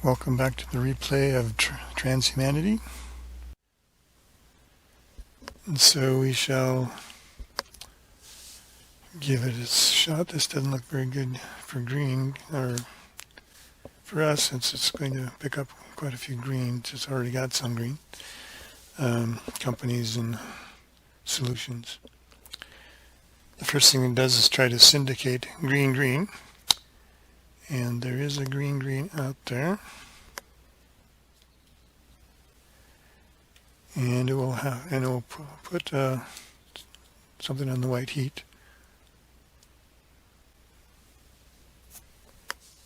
Welcome back to the replay of Transhumanity. And so we shall give it a shot. This doesn't look very good for green, or for us, since it's going to pick up quite a few greens. It's already got some green companies and solutions. The first thing it does is try to syndicate green, and there is a green out there. And it will put something on the white heat.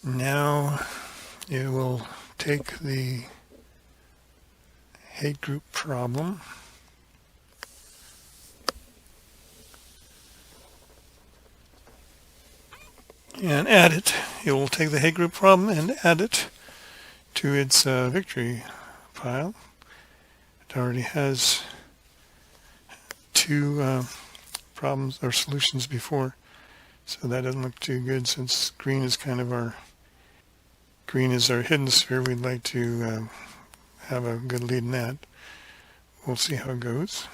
Now it will take the hate group problem and add it. It will take the hate group problem and add it to its victory pile. It already has two problems or solutions before, so that doesn't look too good. Since green is our hidden sphere, we'd like to have a good lead in that. We'll see how it goes.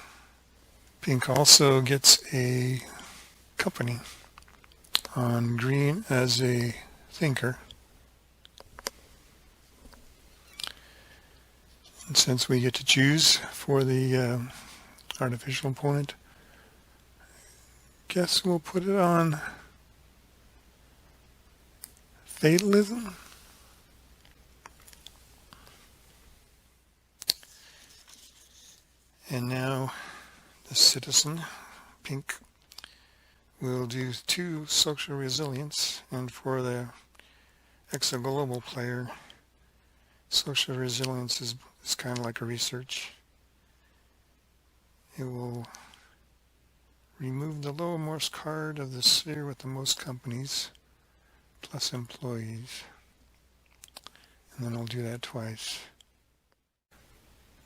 Pink also gets a company on green as a thinker. And since we get to choose for the artificial opponent, guess we'll put it on fatalism. And now the citizen, pink, will do 2 social resilience, and for the exoglobal player, social resilience is kind of like a research. It will remove the lowermost card of the sphere with the most companies plus employees, and then we'll do that twice.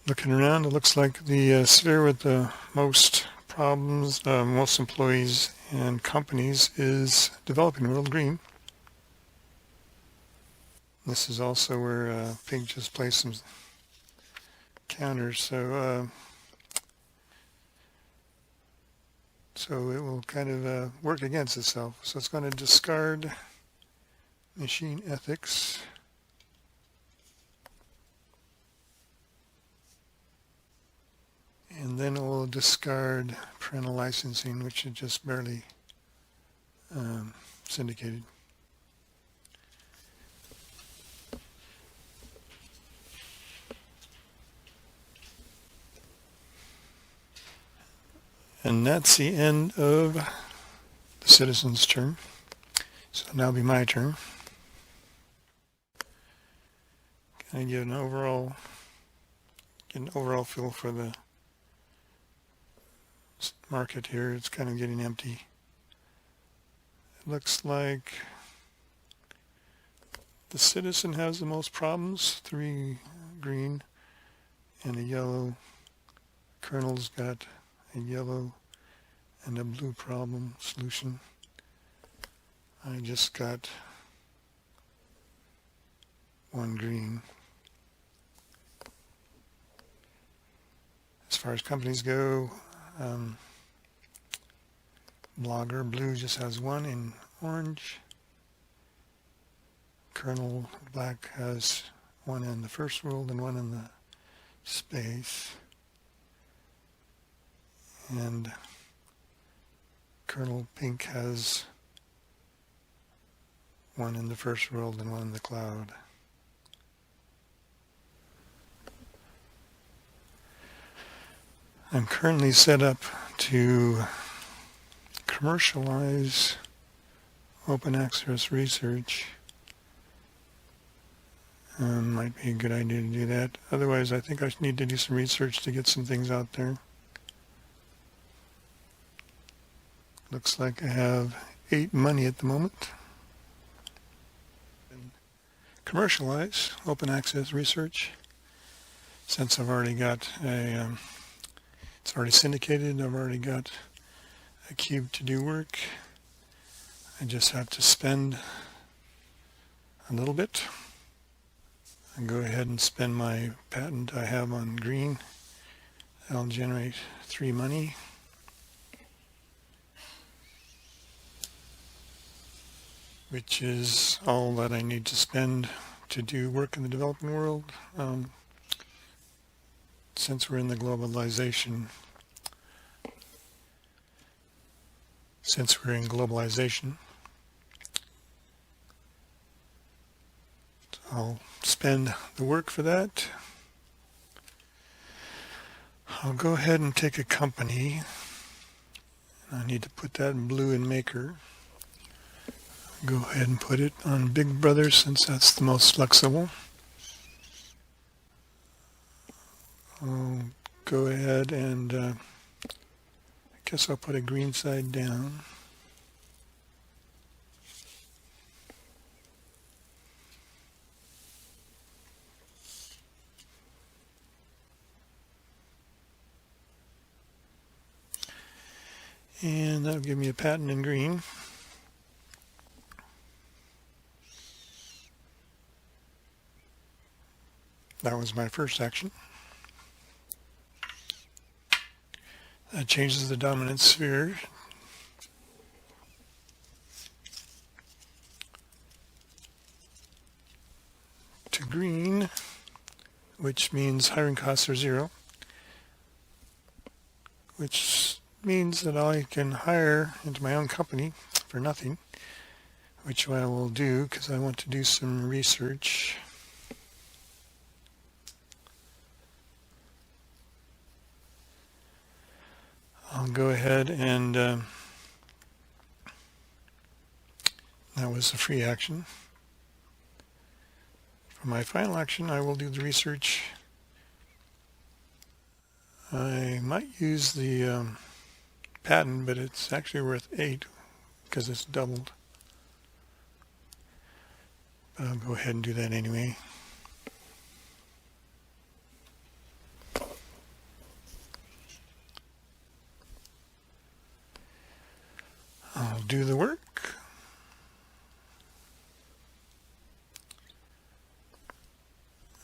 Looking around, it looks like the sphere with the most problems, most employees and companies is developing world green. This is also where pink just placed some counters, so it will kind of work against itself. So it's going to discard machine ethics. And then it will discard parental licensing, which it just barely syndicated. And that's the end of the citizen's turn. So now it'll be my turn. Can I get an overall feel for the market here? It's kind of getting empty. It looks like the citizen has the most problems, 3 green and a yellow. Colonel's got a yellow and a blue problem solution. I just got 1 green. As far as companies go, Blogger Blue just has 1 in orange. Colonel Black has 1 in the first world and 1 in the space. And Colonel Pink has 1 in the first world and 1 in the cloud. I'm currently set up to commercialize open access research. Might be a good idea to do that. Otherwise, I think I need to do some research to get some things out there. Looks like I have 8 money at the moment. Commercialize open access research. Since I've already got it's already syndicated, I've already got a cube to do work. I just have to spend a little bit. and go ahead and spend my patent I have on green. I'll generate 3 money. Which is all that I need to spend to do work in the developing world. Since we're in the globalization, I'll spend the work for that. I'll go ahead and take a company. I need to put that in blue in Maker. Go ahead and put it on Big Brother since that's the most flexible. I'll go ahead and I guess I'll put a green side down. And that'll give me a patent in green. That was my first action. That changes the dominant sphere to green, which means hiring costs are 0, which means that I can hire into my own company for nothing, which I will do because I want to do some research. I'll go ahead and that was a free action. For my final action, I will do the research. I might use the patent, but it's actually worth 8 because it's doubled. But I'll go ahead and do that anyway. I'll do the work.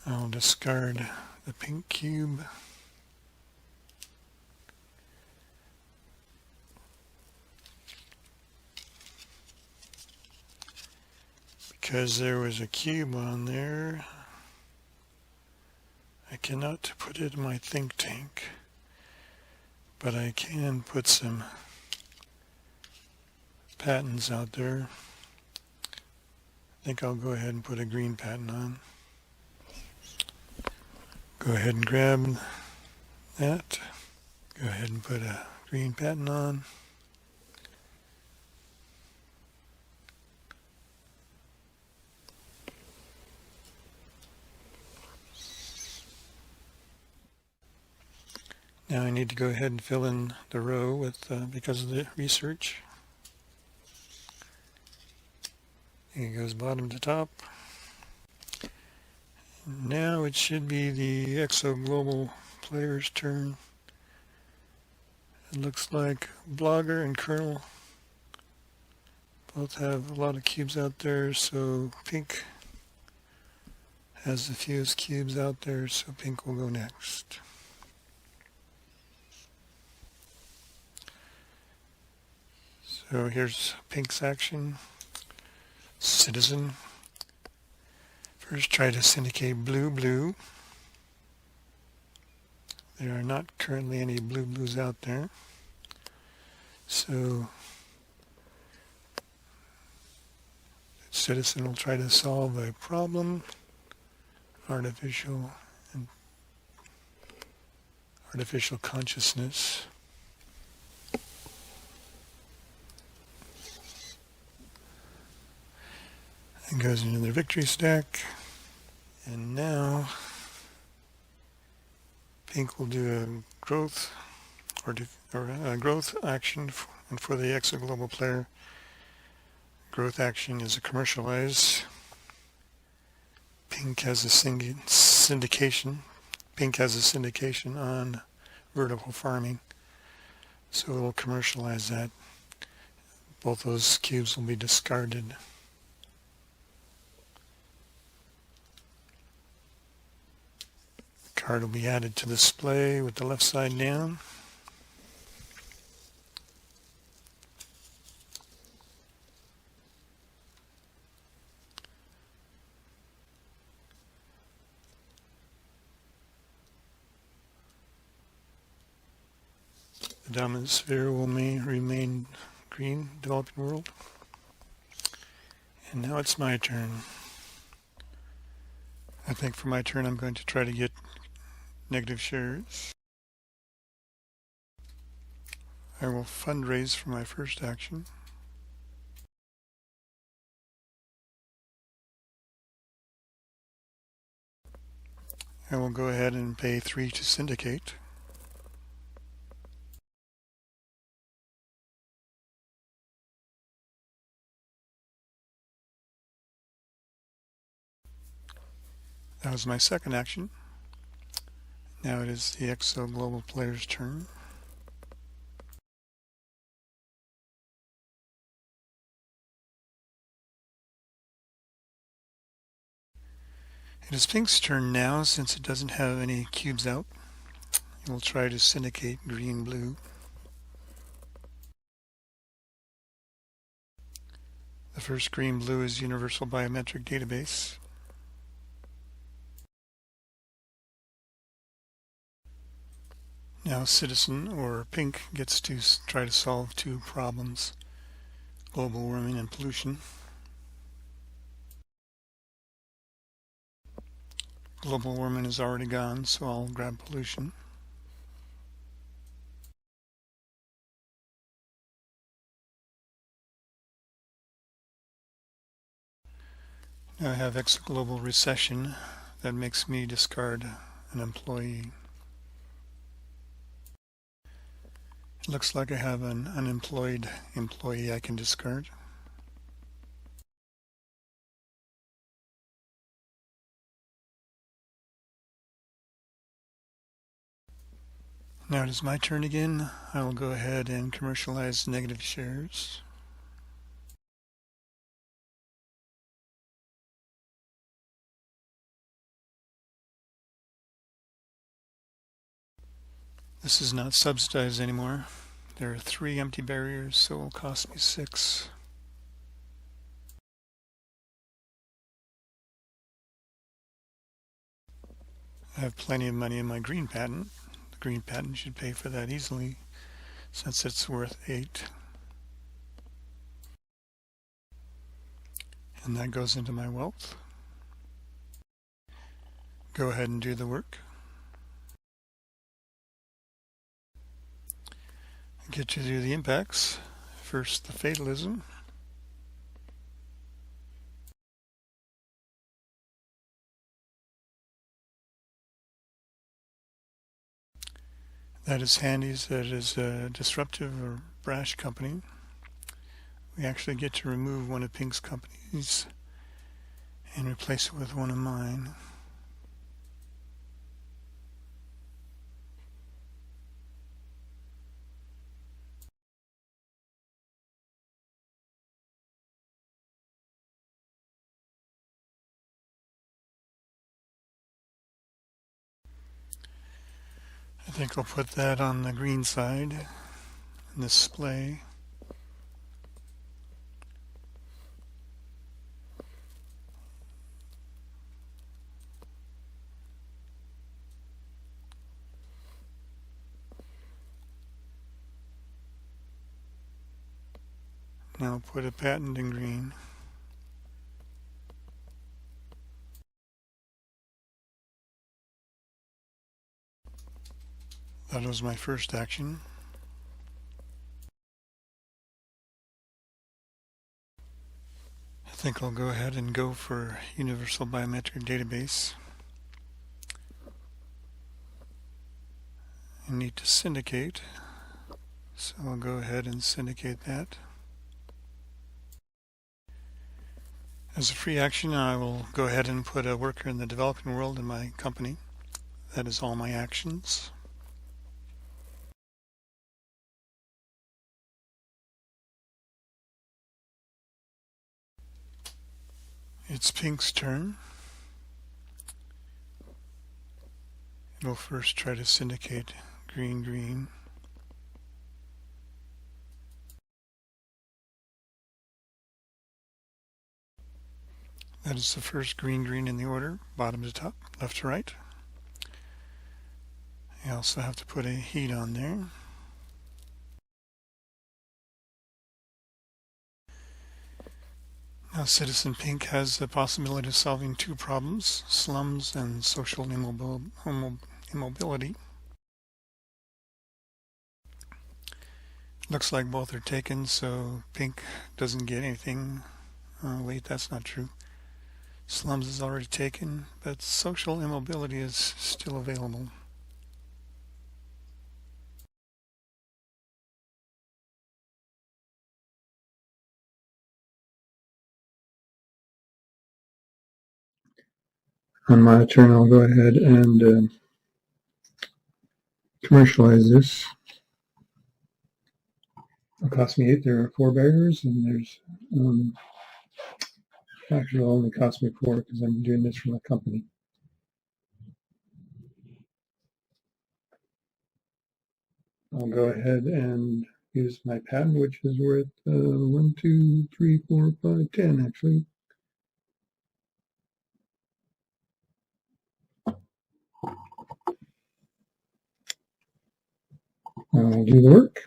I'll discard the pink cube. Because there was a cube on there, I cannot put it in my think tank, but I can put some patents out there. I think I'll go ahead and put a green patent on. Go ahead and grab that. Go ahead and put a green patent on. Now I need to go ahead and fill in the row with because of the research. It goes bottom to top. Now it should be the Exo Global player's turn. It looks like Blogger and Kernel both have a lot of cubes out there, so pink has the fewest cubes out there, so pink will go next. So here's pink's action. Citizen. First try to syndicate blue. There are not currently any blues out there. So Citizen will try to solve a problem. Artificial consciousness. It goes into their victory stack. And now pink will do a growth or a growth action, and for the Exo Global player, growth action is a commercialize. Pink has a syndication. Pink has a syndication on vertical farming, so it will commercialize that. Both those cubes will be discarded. Card will be added to display with the left side down. The dominant sphere will remain green, developing world. And now it's my turn. I think for my turn I'm going to try to get negative shares. I will fundraise for my first action. I will go ahead and pay 3 to syndicate. That was my second action. Now it is the Exo Global player's turn. It is Pink's turn now, since it doesn't have any cubes out. It will try to syndicate green-blue. The first green-blue is Universal Biometric Database. Now Citizen, or Pink, gets to try to solve 2 problems: global warming and pollution. Global warming is already gone, so I'll grab pollution. Now I have Global Recession. That makes me discard an employee. It looks like I have an unemployed employee I can discard. Now it is my turn again. I will go ahead and commercialize negative shares. This is not subsidized anymore. There are 3 empty barriers, so it will cost me 6. I have plenty of money in my green patent. The green patent should pay for that easily, since it's worth 8. And that goes into my wealth. Go ahead and do the work. Get to do the impacts. First, the fatalism. That is handy, that is a disruptive or brash company. We actually get to remove one of Pink's companies and replace it with one of mine. I think I'll put that on the green side in display. Now put a patent in green. That was my first action. I think I'll go ahead and go for Universal Biometric Database. I need to syndicate, so I'll go ahead and syndicate that. As a free action, I will go ahead and put a worker in the developing world in my company. That is all my actions. It's Pink's turn. We'll first try to syndicate green, green. That is the first green, green in the order, bottom to top, left to right. I also have to put a heat on there. Now Citizen Pink has the possibility of solving two problems, slums and social immobility. Looks like both are taken, so Pink doesn't get anything. Wait, that's not true. Slums is already taken, but social immobility is still available. On my turn, I'll go ahead and commercialize this. It'll cost me 8. There are 4 barriers, and there's actually it'll only cost me 4 because I'm doing this from a company. I'll go ahead and use my patent, which is worth 1, 2, 3, 4, 5, 10 actually. I'll do the work.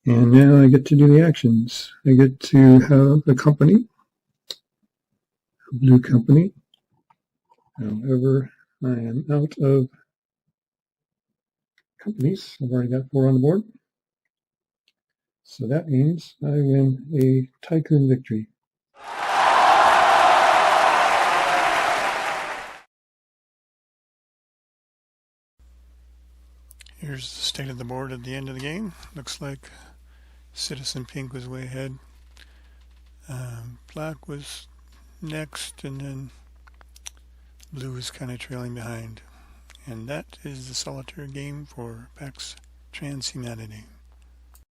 And now I get to do the actions. I get to have a company, a blue company. However, I am out of companies. I've already got 4 on the board. So that means I win a tycoon victory. Here's the state of the board at the end of the game. Looks like Citizen Pink was way ahead. Black was next, and then blue is kind of trailing behind. And that is the solitaire game for Pax Transhumanity.